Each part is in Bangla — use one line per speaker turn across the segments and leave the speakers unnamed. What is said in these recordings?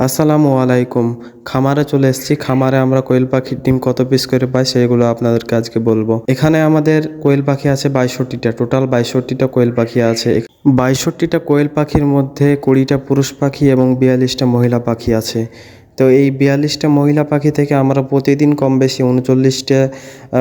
আসসালামু আলাইকুম। খামারে চলে এসেছি। খামারে আমরা কোয়েল পাখির ডিম কত পিস করে পাই সেগুলো আপনাদেরকে আজকে বলবো। এখানে আমাদের কোয়েল পাখি আছে ৬২টা, টোটাল ৬২টা কোয়েল পাখি আছে। ৬২টা কোয়েল পাখির মধ্যে ২০টা পুরুষ পাখি এবং ৪২টা মহিলা পাখি আছে। তো এই ৪২টা মহিলা পাখি থেকে আমরা প্রতিদিন কম বেশি ৩৯টা,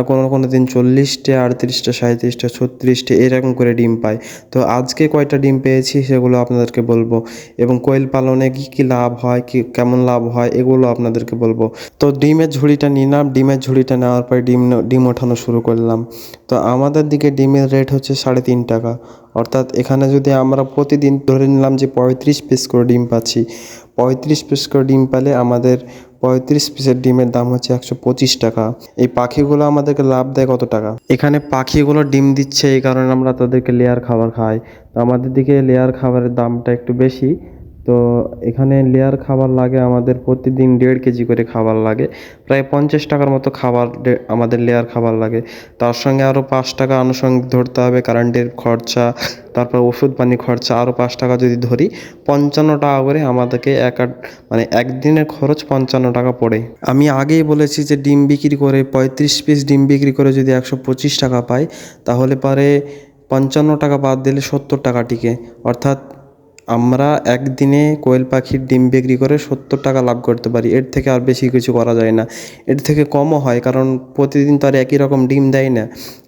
কোনো দিন ৪০টা, ৩৮টা, ৩৭টা, ৩৬টা এরকম করে ডিম পাই। তো আজকে কয়টা ডিম পেয়েছি সেগুলো আপনাদেরকে বলবো এবং কোয়েল পালনে কী কী লাভ হয়, কেমন লাভ হয় এগুলো আপনাদেরকে বলবো। তো ডিমের ঝুড়িটা নিলাম, ডিমের ঝুড়িটা নেওয়ার পরে ডিম ওঠানো শুরু করলাম। তো আমাদের দিকে ডিমের রেট হচ্ছে ৩.৫ টাকা, অর্থাৎ এখানে যদি আমরা প্রতিদিন ধরে নিলাম যে ৩৫ পিস করে ডিম পাচ্ছি, ৩৫ পিস করে ডিম পেলে আমাদের ৩৫ পিসের ডিমের দাম হচ্ছে ১২৫ টাকা। এই পাখিগুলো আমাদেরকে লাভ দেয় কত টাকা? এখানে পাখিগুলো ডিম দিচ্ছে এই কারণে আমরা তাদেরকে লেয়ার খাবার খাই। তো আমাদের দিকে লেয়ার খাবারের দামটা একটু বেশি। তো এখানে লেয়ার খাবার লাগে আমাদের প্রতিদিন ১.৫ কেজি করে খাবার লাগে, প্রায় ৫০ টাকার মতো খাবার আমাদের লেয়ার খাবার লাগে। তার সঙ্গে আরও ৫ টাকা আনুষঙ্গিক ধরতে হবে, কারেন্টের খরচা, তারপর ওষুধ পানি খরচা আরও ৫ টাকা যদি ধরি, ৫৫ টাকা করে আমাদেরকে একদিনের খরচ ৫৫ টাকা পড়ে। আমি আগেই বলেছি যে ডিম বিক্রি করে ৩৫ পিস ডিম বিক্রি করে যদি ১২৫ টাকা পাই, তাহলে পারে ৫৫ টাকা বাদ দিলে ৭০ টাকা টিকে, অর্থাৎ আমরা একদিনে কোয়েল পাখির ডিম বিক্রি করে ৭০ টাকা লাভ করতে পারি। এর থেকে আর বেশি কিছু করা যায় না। এর থেকে কমও হয়, কারণ প্রতিদিন তো আর একই রকম ডিম দেয় না।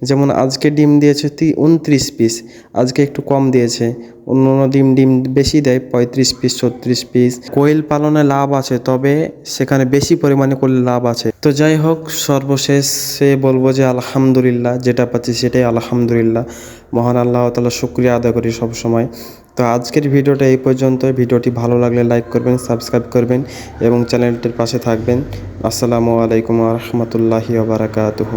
যেমন আজকে ডিম দিয়েছে ২৯ পিস, আজকে একটু কম দিয়েছে। অন্য ডিম বেশি দেয়, ৩৫ পিস, ৩৬ পিস। কোয়েল পালনে লাভ আছে, তবে সেখানে বেশি পরিমাণে করলে লাভ আছে। তো যাই হোক, সর্বশেষে বলবো যে আলহামদুলিল্লাহ, যেটা পাচ্ছি সেটাই আলহামদুলিল্লাহ। মহান আল্লাহ তাআলার শুকরিয়া আদায় করি সবসময়। তো আজকের ভিডিওটা এই পর্যন্ত। ভিডিওটি ভালো লাগলে লাইক করবেন, সাবস্ক্রাইব করবেন এবং চ্যানেলটির পাশে থাকবেন। আসসালামু আলাইকুম ওয়া রাহমাতুল্লাহি ওয়া বারাকাতুহু।